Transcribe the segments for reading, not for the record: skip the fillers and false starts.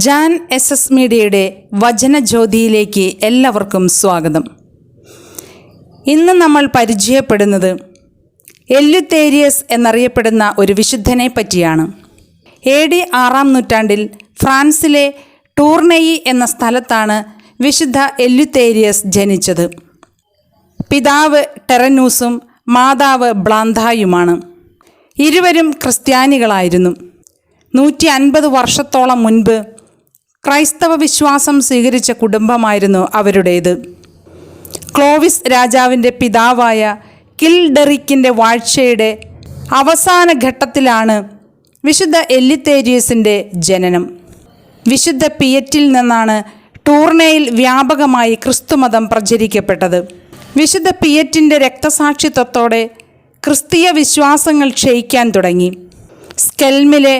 Jan S മീഡിയയുടെ വചനജ്യോതിയിലേക്ക് എല്ലാവർക്കും സ്വാഗതം. ഇന്ന് നമ്മൾ പരിചയപ്പെടുന്നത് എല്യുത്തേരിയസ് എന്നറിയപ്പെടുന്ന ഒരു വിശുദ്ധനെ പറ്റിയാണ്. AD 6-ാം നൂറ്റാണ്ടിൽ ഫ്രാൻസിലെ ടൂർനെയി എന്ന സ്ഥലത്താണ് വിശുദ്ധ എല്യുത്തേരിയസ് ജനിച്ചത്. പിതാവ് ടെറനൂസും മാതാവ് ബ്ലാന്തായുമാണ്. ഇരുവരും ക്രിസ്ത്യാനികളായിരുന്നു. 150 വർഷത്തോളം മുൻപ് ക്രൈസ്തവ വിശ്വാസം സ്വീകരിച്ച കുടുംബമായിരുന്നു അവരുടേത്. ക്ലോവിസ് രാജാവിൻ്റെ പിതാവായ കിൽഡെറിക്കിൻ്റെ വാഴ്ചയുടെ അവസാന ഘട്ടത്തിലാണ് വിശുദ്ധ എല്യുത്തേരിയസിൻ്റെ ജനനം. വിശുദ്ധ പിയറ്റിൽ നിന്നാണ് ടൂർനെയിൽ വ്യാപകമായി ക്രിസ്തുമതം പ്രചരിക്കപ്പെട്ടത്. വിശുദ്ധ പിയറ്റിൻ്റെ രക്തസാക്ഷിത്വത്തോടെ ക്രിസ്തീയ വിശ്വാസങ്ങൾ ക്ഷയിക്കാൻ തുടങ്ങി. സ്കെൽമിലെ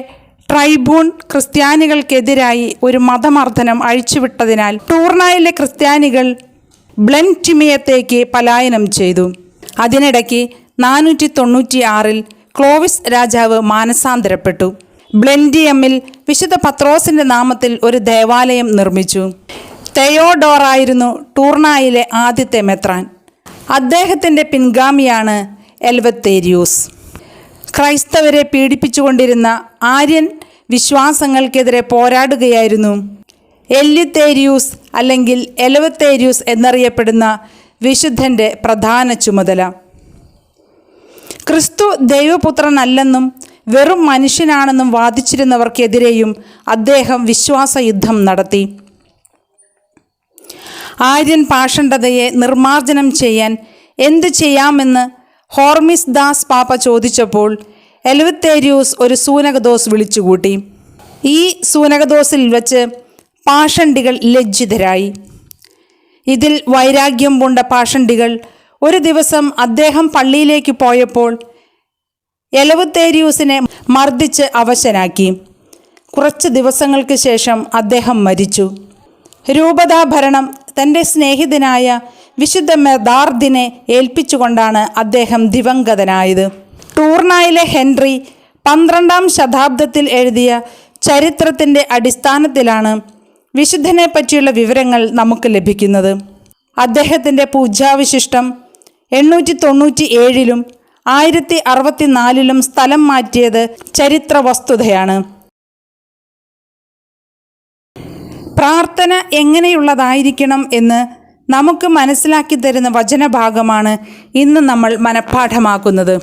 ട്രൈബൂൺ ക്രിസ്ത്യാനികൾക്കെതിരായി ഒരു മതമർദ്ദനം അഴിച്ചുവിട്ടതിനാൽ ടൂർനായിലെ ക്രിസ്ത്യാനികൾ ബ്ലെൻറ്റിമിയത്തേക്ക് പലായനം ചെയ്തു. അതിനിടയ്ക്ക് 496-ൽ ക്ലോവിസ് രാജാവ് മാനസാന്തരപ്പെട്ടു. ബ്ലെൻറ്റിയമിൽ വിശുദ്ധ പത്രോസിൻ്റെ നാമത്തിൽ ഒരു ദേവാലയം നിർമ്മിച്ചു. തെയോഡോറായിരുന്നു ടൂർനായിലെ ആദ്യത്തെ മെത്രാൻ. അദ്ദേഹത്തിൻ്റെ പിൻഗാമിയാണ് എൽവത്തേരിയൂസ്. ക്രൈസ്തവരെ പീഡിപ്പിച്ചുകൊണ്ടിരുന്ന ആര്യൻ വിശ്വാസങ്ങൾക്കെതിരെ പോരാടുകയായിരുന്നു എല്യുത്തേരിയൂസ് അല്ലെങ്കിൽ എലവത്തേരിയൂസ് എന്നറിയപ്പെടുന്ന വിശുദ്ധൻ്റെ പ്രധാന ചുമതല. ക്രിസ്തു ദൈവപുത്രനല്ലെന്നും വെറും മനുഷ്യനാണെന്നും വാദിച്ചിരുന്നവർക്കെതിരെയും അദ്ദേഹം വിശ്വാസയുദ്ധം നടത്തി. ആര്യൻ പാഷണ്ഡതയെ നിർമ്മാർജ്ജനം ചെയ്യാൻ എന്തു ചെയ്യാമെന്ന് ഹോർമിസ് ദാസ് പാപ്പ ചോദിച്ചപ്പോൾ എൽവത്തേരിയൂസ് ഒരു സൂനകദോസ് വിളിച്ചുകൂട്ടി. ഈ സൂനകദോസിൽ വെച്ച് പാഷണ്ഡികൾ ലജ്ജിതരായി. ഇതിൽ വൈരാഗ്യം പൂണ്ട പാഷണ്ഡികൾ ഒരു ദിവസം അദ്ദേഹം പള്ളിയിലേക്ക് പോയപ്പോൾ എലവത്തേരിയൂസിനെ മർദ്ദിച്ച് അവശനാക്കി. കുറച്ച് ദിവസങ്ങൾക്ക് ശേഷം അദ്ദേഹം മരിച്ചു. രൂപതാഭരണം തൻ്റെ സ്നേഹിതനായ വിശുദ്ധ മെദാർദിനെ ഏൽപ്പിച്ചുകൊണ്ടാണ് അദ്ദേഹം ദിവംഗതനായത്. ടൂർനായിലെ ഹെൻറി 12-ാം ശതാബ്ദത്തിൽ എഴുതിയ ചരിത്രത്തിൻ്റെ അടിസ്ഥാനത്തിലാണ് വിശുദ്ധനെ പറ്റിയുള്ള വിവരങ്ങൾ നമുക്ക് ലഭിക്കുന്നത്. അദ്ദേഹത്തിൻ്റെ പൂജാവിശിഷ്ടം 897-ലും 1064-ലും സ്ഥലം മാറ്റിയത് ചരിത്ര വസ്തുതയാണ്. പ്രാർത്ഥന എങ്ങനെയുള്ളതായിരിക്കണം എന്ന് നമുക്ക് മനസ്സിലാക്കി തരുന്ന വചനഭാഗമാണ് ഇന്ന് നമ്മൾ മനഃപ്പാഠമാക്കുന്നത്.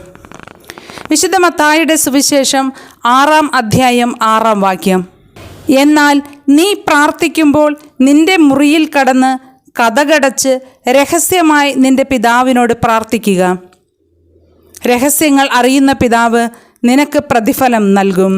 വിശുദ്ധ മത്തായിയുടെ സുവിശേഷം 6-ാം അധ്യായം 6-ാം വാക്യം. എന്നാൽ നീ പ്രാർത്ഥിക്കുമ്പോൾ നിന്റെ മുറിയിൽ കടന്ന് കതകടച്ച് രഹസ്യമായി നിന്റെ പിതാവിനോട് പ്രാർത്ഥിക്കുക. രഹസ്യങ്ങൾ അറിയുന്ന പിതാവ് നിനക്ക് പ്രതിഫലം നൽകും.